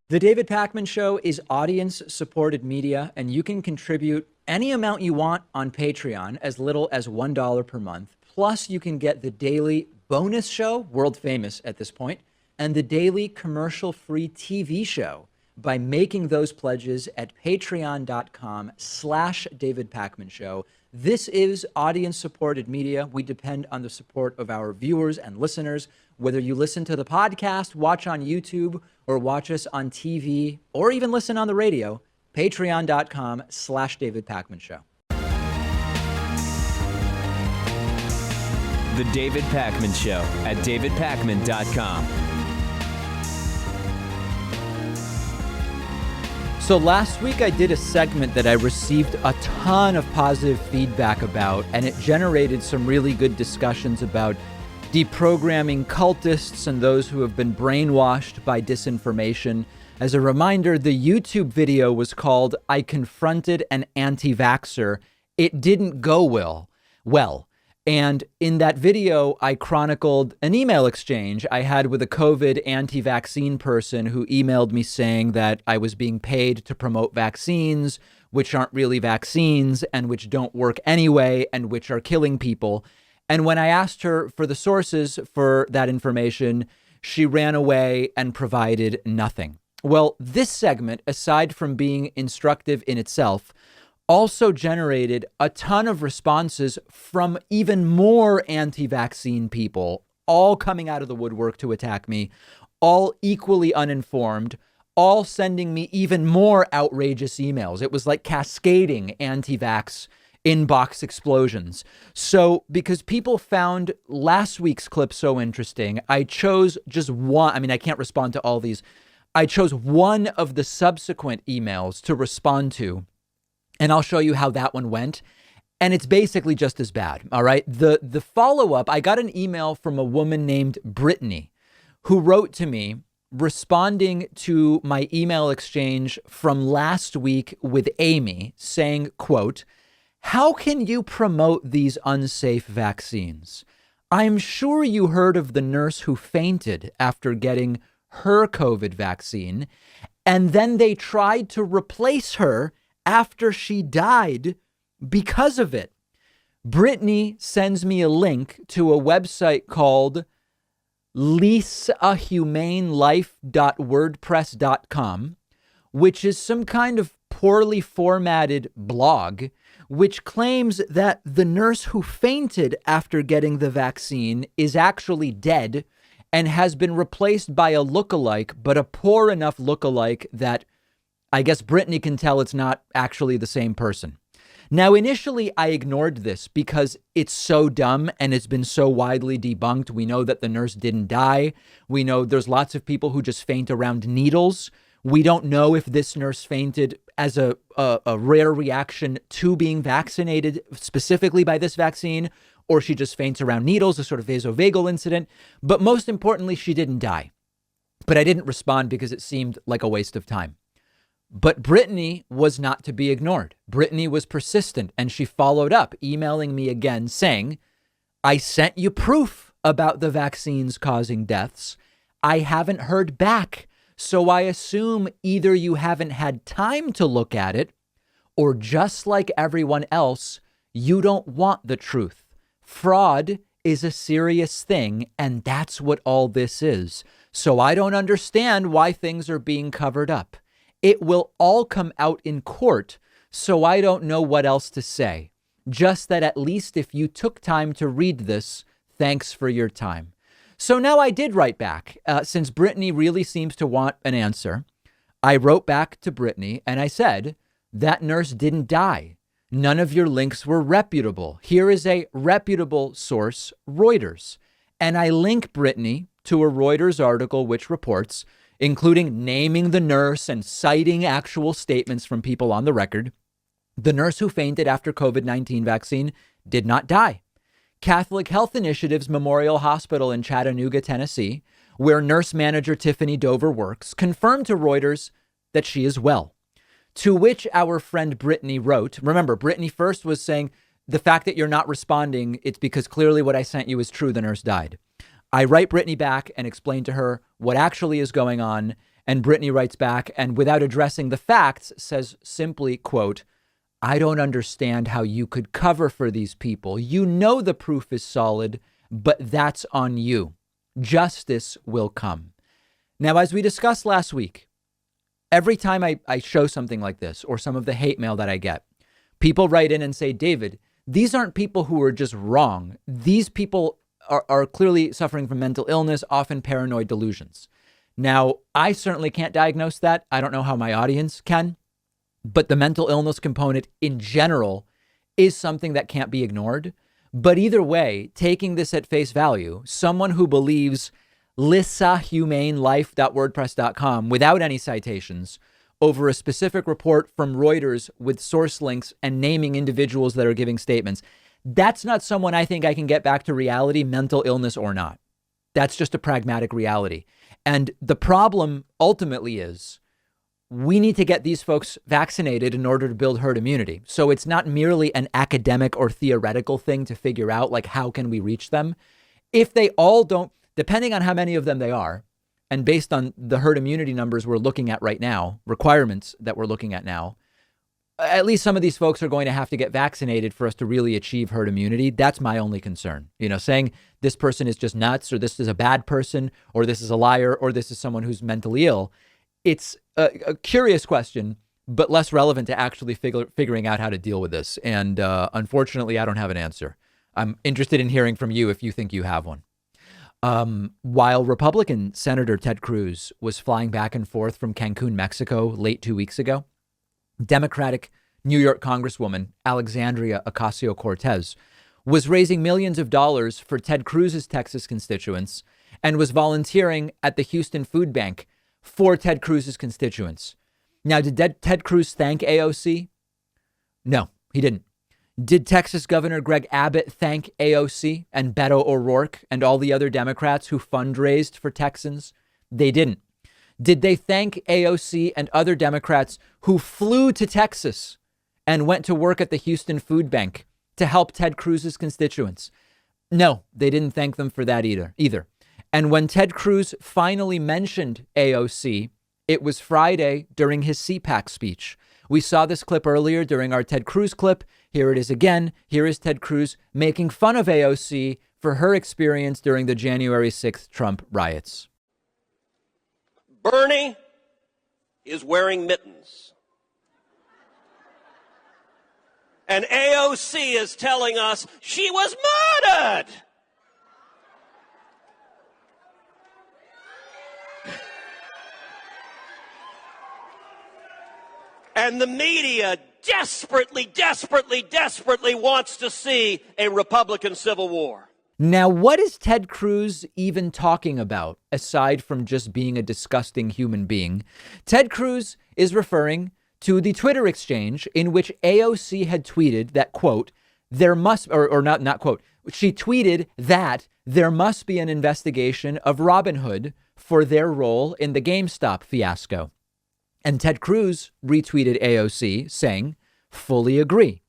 The David Pakman Show is audience-supported media, and you can contribute any amount you want on Patreon, as little as $1 per month. Plus, you can get the daily bonus show, world famous at this point, and the daily commercial-free TV show by making those pledges at patreon.com/David Pakman Show. This is audience-supported media. We depend on the support of our viewers and listeners. Whether you listen to the podcast, watch on YouTube, or watch us on TV, or even listen on the radio, patreon.com/David Pakman Show. The David Pakman Show at davidpakman.com. So last week I did a segment that I received a ton of positive feedback about, and it generated some really good discussions about deprogramming cultists and those who have been brainwashed by disinformation. As a reminder, the YouTube video was called "I Confronted an Anti-Vaxxer. It Didn't Go Well. And in that video, I chronicled an email exchange I had with a COVID anti-vaccine person who emailed me saying that I was being paid to promote vaccines, which aren't really vaccines and which don't work anyway and which are killing people. And when I asked her for the sources for that information, she ran away and provided nothing. Well, this segment, aside from being instructive in itself, also generated a ton of responses from even more anti-vaccine people, all coming out of the woodwork to attack me, all equally uninformed, all sending me even more outrageous emails. It was like cascading anti-vax inbox explosions. So because people found last week's clip so interesting, I chose just one. I mean, I can't respond to all these. I chose one of the subsequent emails to respond to, and I'll show you how that one went. And it's basically just as bad. All right. The follow-up, I got an email from a woman named Brittany who wrote to me responding to my email exchange from last week with Amy saying, quote, "How can you promote these unsafe vaccines? I'm sure you heard of the nurse who fainted after getting her COVID vaccine, and then they tried to replace her after she died because of it." Brittany sends me a link to a website called lisahumanelife.wordpress.com, which is some kind of poorly formatted blog, which claims that the nurse who fainted after getting the vaccine is actually dead and has been replaced by a lookalike, but a poor enough lookalike that I guess Brittany can tell it's not actually the same person. Now, initially, I ignored this because it's so dumb and it's been so widely debunked. We know that the nurse didn't die. We know there's lots of people who just faint around needles. We don't know if this nurse fainted as a rare reaction to being vaccinated specifically by this vaccine, or she just faints around needles, a sort of vasovagal incident. But most importantly, she didn't die. But I didn't respond because it seemed like a waste of time. But Brittany was not to be ignored. Brittany was persistent, and she followed up, emailing me again saying, I sent you proof about the vaccines causing deaths. I haven't heard back. So I assume either you haven't had time to look at it, or just like everyone else, you don't want the truth. Fraud is a serious thing, and that's what all this is. So I don't understand why things are being covered up. It will all come out in court, so I don't know what else to say. Just that at least if you took time to read this, thanks for your time. So now I did write back, since Brittany really seems to want an answer. I wrote back to Brittany and I said, that nurse didn't die. None of your links were reputable. Here is a reputable source, Reuters. And I link Brittany to a Reuters article which reports, including naming the nurse and citing actual statements from people on the record, the nurse who fainted after COVID-19 vaccine did not die. Catholic Health Initiative's Memorial Hospital in Chattanooga, Tennessee, where nurse manager Tiffany Dover works, confirmed to Reuters that she is well. To which our friend Brittany wrote, remember, Brittany first was saying, the fact that you're not responding, it's because clearly what I sent you is true. The nurse died. I write Brittany back and explain to her what actually is going on. And Brittany writes back and without addressing the facts says simply, quote, I don't understand how you could cover for these people. You know the proof is solid, but that's on you. Justice will come. Now, as we discussed last week, every time I show something like this or some of the hate mail that I get, people write in and say, David, these aren't people who are just wrong. These people are clearly suffering from mental illness, often paranoid delusions. Now, I certainly can't diagnose that. I don't know how my audience can. But the mental illness component in general is something that can't be ignored. But either way, taking this at face value, someone who believes lissahumanelife.wordpress.com without any citations over a specific report from Reuters with source links and naming individuals that are giving statements, that's not someone I think I can get back to reality, mental illness or not. That's just a pragmatic reality. And the problem ultimately is we need to get these folks vaccinated in order to build herd immunity. So it's not merely an academic or theoretical thing to figure out, like, how can we reach them? If they all don't, depending on how many of them they are, and based on the herd immunity numbers we're looking at right now, requirements that we're looking at now, at least some of these folks are going to have to get vaccinated for us to really achieve herd immunity. That's my only concern. You know, saying this person is just nuts, or this is a bad person, or this is a liar, or this is someone who's mentally ill. It's a curious question, but less relevant to actually figuring out how to deal with this. And unfortunately, I don't have an answer. I'm interested in hearing from you if you think you have one. While Republican Senator Ted Cruz was flying back and forth from Cancun, Mexico, late 2 weeks ago, Democratic New York Congresswoman Alexandria Ocasio-Cortez was raising millions of dollars for Ted Cruz's Texas constituents and was volunteering at the Houston Food Bank for Ted Cruz's constituents. Now, did Ted Cruz thank AOC? No, he didn't. Did Texas Governor Greg Abbott thank AOC and Beto O'Rourke and all the other Democrats who fundraised for Texans? They didn't. Did they thank AOC and other Democrats who flew to Texas and went to work at the Houston Food Bank to help Ted Cruz's constituents? No, they didn't thank them for that either. And when Ted Cruz finally mentioned AOC, it was Friday during his CPAC speech. We saw this clip earlier during our Ted Cruz clip. Here it is again. Here is Ted Cruz making fun of AOC for her experience during the January 6th Trump riots. Bernie is wearing mittens. And AOC is telling us she was murdered. And the media desperately wants to see a Republican civil war. Now, what is Ted Cruz even talking about, aside from just being a disgusting human being? Ted Cruz is referring to the Twitter exchange in which AOC had tweeted that, quote, there must, or not quote, she tweeted that there must be an investigation of Robinhood for their role in the GameStop fiasco. And Ted Cruz retweeted AOC saying, fully agree.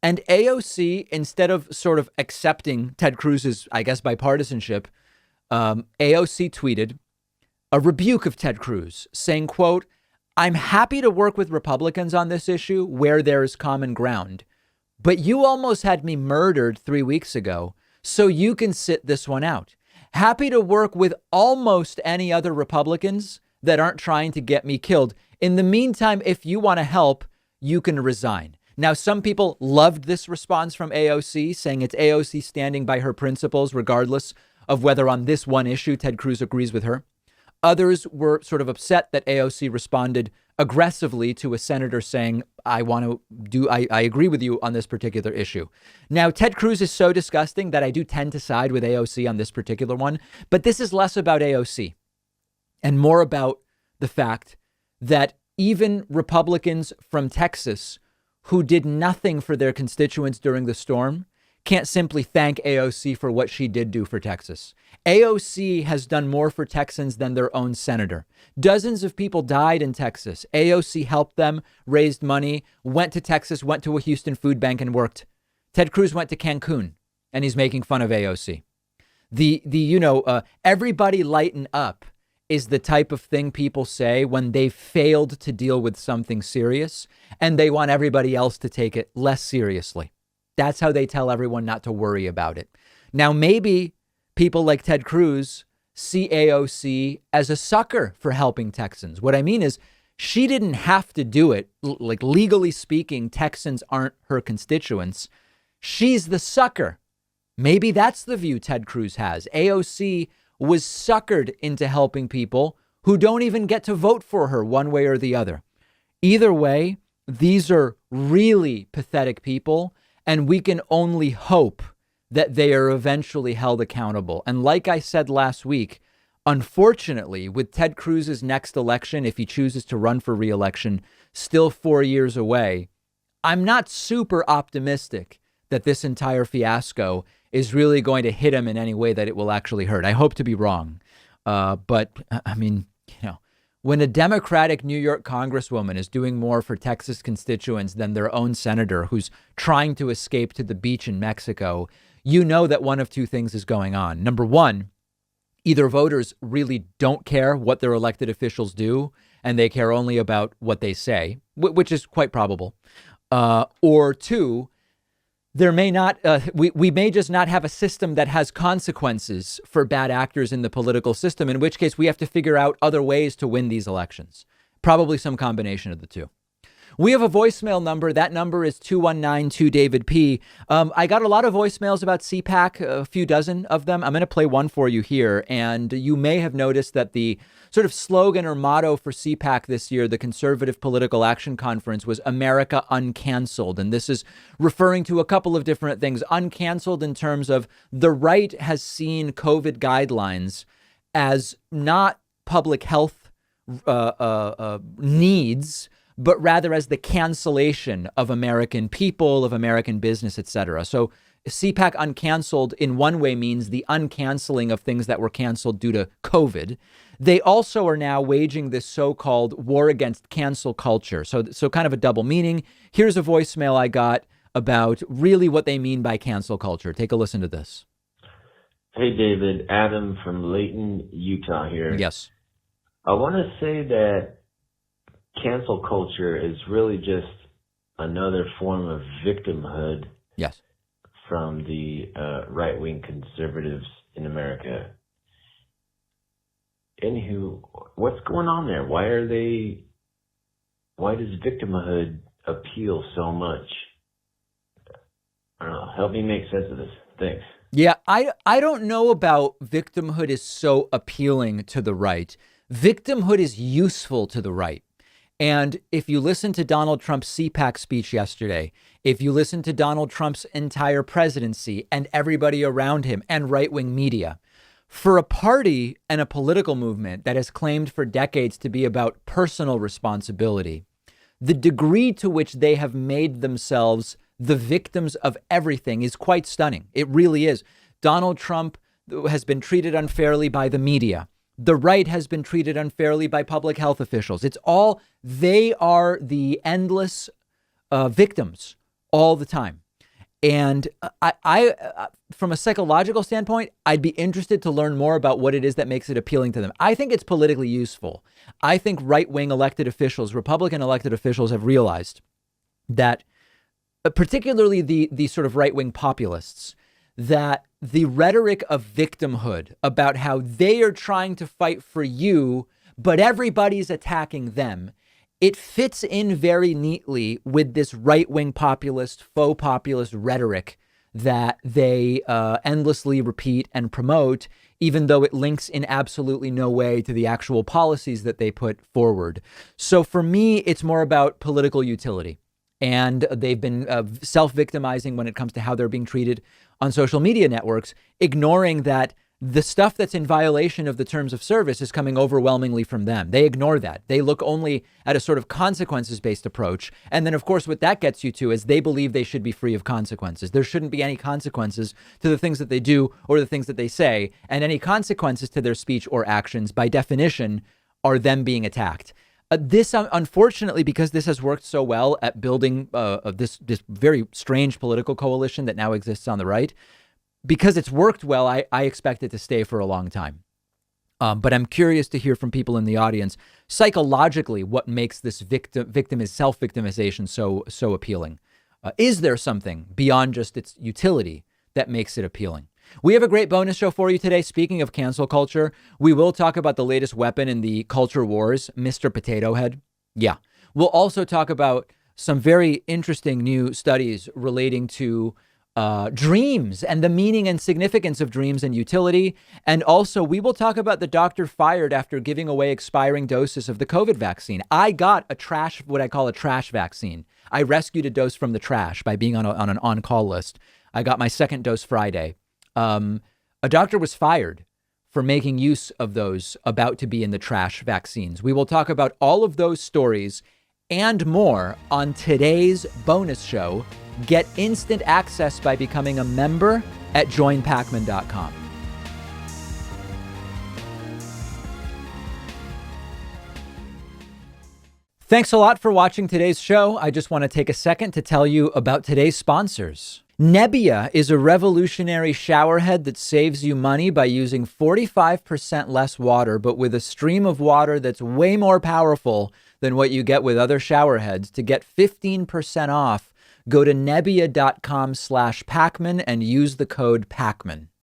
And AOC, instead of sort of accepting Ted Cruz's, I guess, bipartisanship, AOC tweeted a rebuke of Ted Cruz saying, quote, I'm happy to work with Republicans on this issue where there is common ground. But you almost had me murdered 3 weeks ago, so you can sit this one out. Happy to work with almost any other Republicans that aren't trying to get me killed. In the meantime, if you want to help, you can resign. Now, some people loved this response from AOC, saying it's AOC standing by her principles, regardless of whether on this one issue Ted Cruz agrees with her. Others were sort of upset that AOC responded aggressively to a senator saying, I agree with you on this particular issue. Now, Ted Cruz is so disgusting that I do tend to side with AOC on this particular one. But this is less about AOC and more about the fact that even Republicans from Texas who did nothing for their constituents during the storm can't simply thank AOC for what she did do for Texas. AOC has done more for Texans than their own senator. Dozens of people died in Texas. AOC helped them, raised money, went to Texas, went to a Houston food bank and worked. Ted Cruz went to Cancun and he's making fun of AOC. Everybody lighten up is the type of thing people say when they've failed to deal with something serious and they want everybody else to take it less seriously. That's how they tell everyone not to worry about it. Now, maybe people like Ted Cruz see AOC as a sucker for helping Texans. What I mean is she didn't have to do it. Like, legally speaking, Texans aren't her constituents. She's the sucker. Maybe that's the view Ted Cruz has. AOC was suckered into helping people who don't even get to vote for her one way or the other. Either way, these are really pathetic people, and we can only hope that they are eventually held accountable. And like I said last week, unfortunately, with Ted Cruz's next election, if he chooses to run for re-election, still 4 years away, I'm not super optimistic that this entire fiasco is really going to hit him in any way that it will actually hurt. I hope to be wrong. But I mean, when a Democratic New York congresswoman is doing more for Texas constituents than their own senator who's trying to escape to the beach in Mexico, you know that one of two things is going on. Number one, either voters really don't care what their elected officials do and they care only about what they say, which is quite probable. Or two, there may not, we may just not have a system that has consequences for bad actors in the political system, in which case we have to figure out other ways to win these elections. Probably some combination of the two. We have a voicemail number. That number is 219-2-DAVID-P. I got a lot of voicemails about CPAC, a few dozen of them. I'm going to play one for you here. And you may have noticed that the sort of slogan or motto for CPAC this year, the Conservative Political Action Conference, was America Uncanceled. And this is referring to a couple of different things. Uncanceled in terms of the right has seen COVID guidelines as not public health needs, but rather as the cancellation of American people, of American business, etc. So CPAC uncanceled in one way means the uncanceling of things that were canceled due to COVID. They also are now waging this so-called war against cancel culture. So kind of a double meaning. Here's a voicemail I got about really what they mean by cancel culture. Take a listen to this. Hey, David. Adam from Layton, Utah here. Yes. I want to say that cancel culture is really just another form of victimhood. Yes. From the right-wing conservatives in America. Anywho, what's going on there? Why does victimhood appeal so much? I don't know. Help me make sense of this. Thanks. Yeah, I don't know about victimhood is so appealing to the right. Victimhood is useful to the right. And if you listen to Donald Trump's CPAC speech yesterday, if you listen to Donald Trump's entire presidency and everybody around him and right-wing media, for a party and a political movement that has claimed for decades to be about personal responsibility, the degree to which they have made themselves the victims of everything is quite stunning. It really is. Donald Trump has been treated unfairly by the media. The right has been treated unfairly by public health officials. They are the endless victims all the time. And I, from a psychological standpoint, I'd be interested to learn more about what it is that makes it appealing to them. I think it's politically useful. I think right-wing elected officials, Republican elected officials, have realized that, particularly the sort of right-wing populists, that the rhetoric of victimhood about how they are trying to fight for you, but everybody's attacking them, it fits in very neatly with this right-wing populist, faux populist rhetoric that they endlessly repeat and promote, even though it links in absolutely no way to the actual policies that they put forward. So for me, it's more about political utility. And they've been self-victimizing when it comes to how they're being treated on social media networks, ignoring that the stuff that's in violation of the terms of service is coming overwhelmingly from them. They ignore that. They look only at a sort of consequences-based approach. And then, of course, what that gets you to is they believe they should be free of consequences. There shouldn't be any consequences to the things that they do or the things that they say. And any consequences to their speech or actions, by definition, are them being attacked. This, unfortunately, because this has worked so well at building this very strange political coalition that now exists on the right, because it's worked well, I expect it to stay for a long time. But I'm curious to hear from people in the audience, psychologically, what makes this self-victimization so appealing? Is there something beyond just its utility that makes it appealing? We have a great bonus show for you today. Speaking of cancel culture, we will talk about the latest weapon in the culture wars, Mr. Potato Head. Yeah. We'll also talk about some very interesting new studies relating to dreams and the meaning and significance of dreams and utility. And also, we will talk about the doctor fired after giving away expiring doses of the COVID vaccine. I got what I call a trash vaccine. I rescued a dose from the trash by being on an on-call list. I got my second dose Friday. A doctor was fired for making use of those about to be in the trash vaccines. We will talk about all of those stories and more on today's bonus show. Get instant access by becoming a member at joinpakman.com. Thanks a lot for watching today's show. I just want to take a second to tell you about today's sponsors. Nebbia is a revolutionary showerhead that saves you money by using 45% less water, but with a stream of water that's way more powerful than what you get with other showerheads. To get 15% off, go to nebbia.com/Pakman and use the code Pakman.